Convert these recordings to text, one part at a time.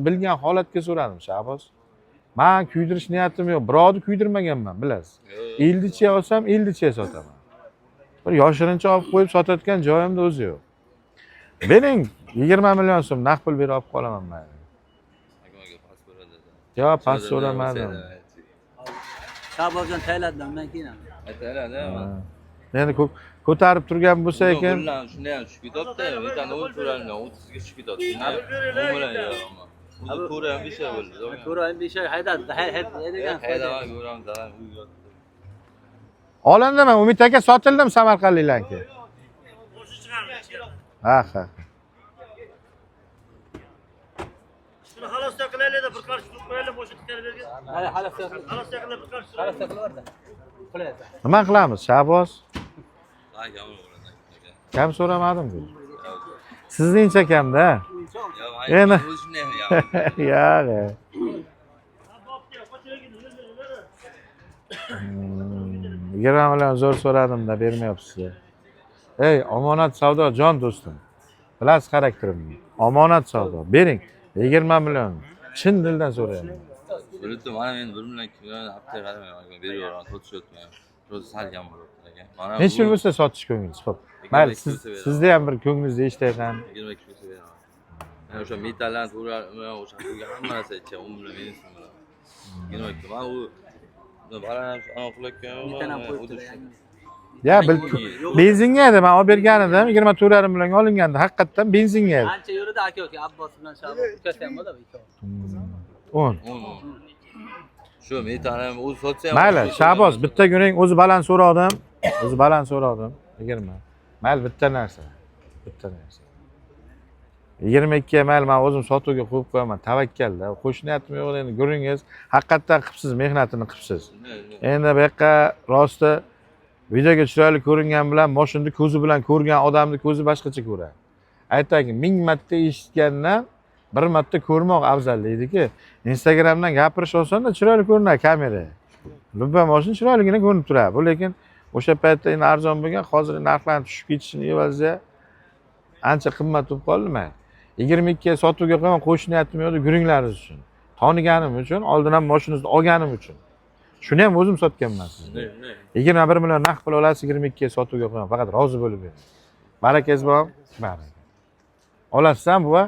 bilgan holatga so'radim Shahboz. Men kuydirish niyatim yo'q. Birovni kuydirmaganman, bilasiz. Ildichiga olsam, ildichiga sotaman. Bir yoshirincha olib qo'yib sotayotgan joyimda o'zi yo'q. Bering 20 million so'm naqd pul berib olib qolaman men. Yo, pas so'ramadim. Shahbozjon tayyorladim keyin. Tayyorladim. Endi ko'tarib turgan bo'lsa ekan. Shunday ham tushib ketibdi. Metan o'l so'ralgan 30 ga tushib ketibdi. U bilan yo'qman. O'zi to'ra ham 5 oy bo'ldi. To'ra ham 5 oy haydadi. Haydaman ko'ramiz dalam uyga. Olindimi? Umid aka sotildimi Samarqandliklarga? Ha. Shuni xalosda qilaylik-da, bir qarshi tut qo'yaylik, o'sha tikani bergan. Hali xalosda Xalosda qilib bir qarshi. xalosda qilaverdi. Qo'yadi. Nima qilamiz, Shahboz? Ha, gamon bo'ladi. Kam so'ramadim-ku. Sizningcha kamda. Yo'q, Endi o'zi shunday ham. yo'q. 20 million zo'r so'radim-da, bermayapsiz. Ey, omonat savdo jon do'stim. Bilasiz xarakterimni. Omonat savdo. Bering 20 million. Chin dildan so'rayman. Bildim, mana men 1 million haftaga qaramay beraman, sotishyapman. Ro'zi salgan bo'libdi aka. Mana Necha pul bo'lsa sotish ko'nglingiz? Xo'p. Mayli, sizda ham bir ko'nglingizni eshitayman. 22 bo'lsa beraman. Mana o'sha metallarni to'g'ri, o'sha hamma narsa ichgan, 10 million menisi bilan. 22. Mana u baland anaqa qilayotgan. Metan ham qo'yib turgan. Ya, benzinga edi, men olib bergan edim, 24,5 million olingandi. Haqiqatan benzinga edi. Ancha yurdi aka Abbos bilan Shahboz ukasi ham bo'ldi ikkovi. 10. Shu metan ham o'zi sotsa ham. Mayli, Shahboz, bitta kuning o'zi baland so'radim. 20. Mayli, bitta narsa. 22 ga mayli men o'zim sotuvga qo'yib qo'yaman, tavakkalda. Qo'shniyatim yo'q endi, ko'ringiz, haqiqatan qilibsiz, mehnatini qilibsiz. Endi bu yoqqa rosti videoga chiroyli ko'ringan bilan, mashinani ko'zi bilan ko'rgan odamning ko'zi boshqacha ko'radi. Aytayki, 1000 marta eshitgandan 1 marta ko'rmoq afzal deydi-ki, Instagramdan gapirish osonda chiroyli ko'rinadi kamera. Lubba mashina chiroyligina ko'rinib turadi. Bu lekin o'sha paytda endi arzon bo'lgan, hozir narxlar tushib ketishini evaziga ancha qimmat bo'lib qoldimi? 22 ga sotuvga qo'yman, qo'shniyatim yo'q, guringlaringiz uchun. Toniganim uchun, oldin ham mashinangizni olganim uchun. Shuni ham o'zim sotganman sizga. 21 million naqd pul olasiz, 22 ga sotuvga qo'yaman, faqat rozi bo'lib bering. Barakangiz bor? Baraka. Olasizmi buva?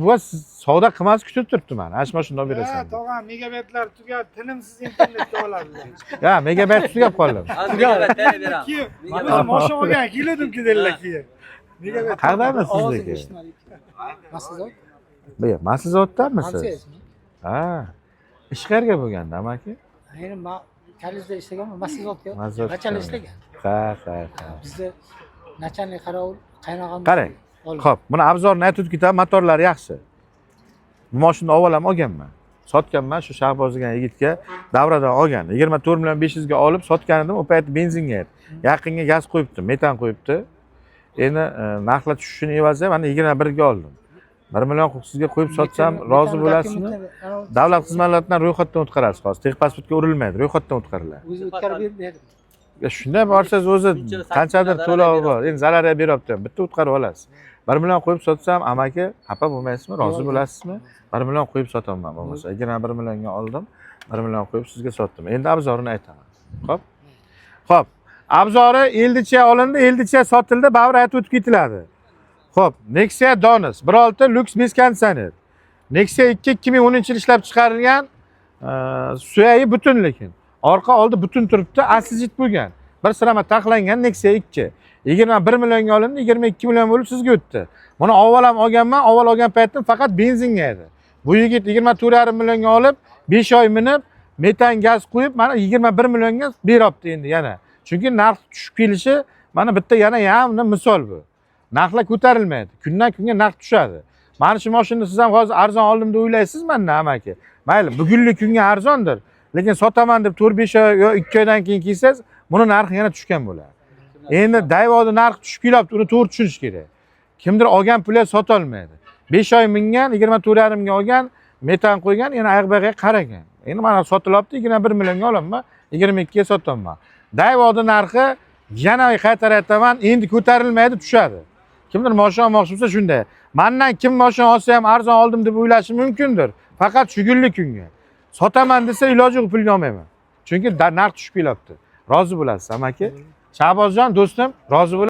Buva savdo qilmas kutib turibdi meni. Ash mashina olib berasan. Ha, tog'am, megabaytlar tugab, tinimsiz internetga oladilar. Ya, megabayt tugab qoldi. Megabayt beraman. O'zim mashina olgan, keldim-ku dedilar keyin. Megabayt. Qayerdami sizniki? Maslazot? Bu, Maslazotdanmisiz? Ha. Ish qayerga bo'lganda, amaki? Ayni men Kalizda ishlaganman, Maslazotga. Maslazotga. Nachalnik ishlagan. Ha. Bizda nachalnik qarovul qaynog'am. Qarang. Xo'p, buni obzorini aytib ketaman, motorlari yaxshi. Bu mashinani avval olganman. Sotganman shu Shahboz degan yigitga davradan olgan. 24 million 500 ga olib sotgan edim, u payt benzinga edi. Yaqinga gaz qo'yibdi, metan qo'yibdi. Endi narxlar tushishini evaziga mana 21 ga oldim. 1 million sizga qo'yib sotsam rozi bo'lasizmi? Davlat xizmatlaridan ro'yxatdan o'tkazasiz hozir. Texpasportga urilmaydi, ro'yxatdan o'tkaziladi. O'zi o'tkazib berdim. Shunday borsangiz o'zi qanchadir to'lovi bor. Endi zarar beryapti, bitta o'tkazib olasiz. 1 million qo'yib sotsam, amaki, xafa bo'lmaysizmi? Rozi bo'lasizmi? 1 million qo'yib sotaman bo'lmasa. 21 millionga oldim, 1 million qo'yib sizga sotdim. Endi obzorini aytaman. Xo'p. Obzori Eldichiga olindi, Eldichiga sotildi, bavri aytib o'tib ketiladi. Xo'p, Nexia Donis 1.6 Lux bez konditsioner. Nexia 2 2010-yil ishlab chiqarilgan, suyayi butun lekin. Orqa oldi butun turibdi, aslijit bo'lgan. Bir sirama taxlangan Nexia 2. 21 millionga olindi, 22 million bo'lib sizga o'tdi. Buni avval ham olganman, avval olgan paytda faqat benzinga edi. Bu yigit 24,5 millionga olib, 5 oy minib, metan gaz qo'yib, mana 21 millionga beryapti endi yana. Chunki narx tushib kelishi, mana bitta yana misol bu. Narxlar ko'tarilmaydi. Kundan kunga narx tushadi. Mana shu mashinani siz ham hozir arzon oldim deb o'ylaysizmi, amaki? Mayli, bugunlik kunga arzondir. Lekin sotaman deb 4-5 oy yo 2 oydan keyin kelsangiz, buni narxi yana tushgan bo'ladi. Endi dayvodi narx tushib kelyapti, uni to'g'ri tushunish kerak. Kimdir olgan pulga sota olmaydi. 5 oy mingan, 24,5 ga olgan, metan qo'ygan, yana ayaq-bayaqqa qaragan. Endi mana sotilyapti, 21 millionga olaman, 22 ga sotaman. Dayvodi narxi yana qaytarib aytaman, endi ko'tarilmaydi, tushadi. Kimdir moshina olmoqchi bo'lsa shunday. Mendan kim moshina olsa ham arzon oldim deb o'ylashi mumkindir. Faqat shu kunlik kunga. Sotaman desa iloji yo'q pulga olmayman. Chunki narx tushib kelyapti. Rozi bo'lasiz amaki? Shahbozjon do'stim, rozi bo'l.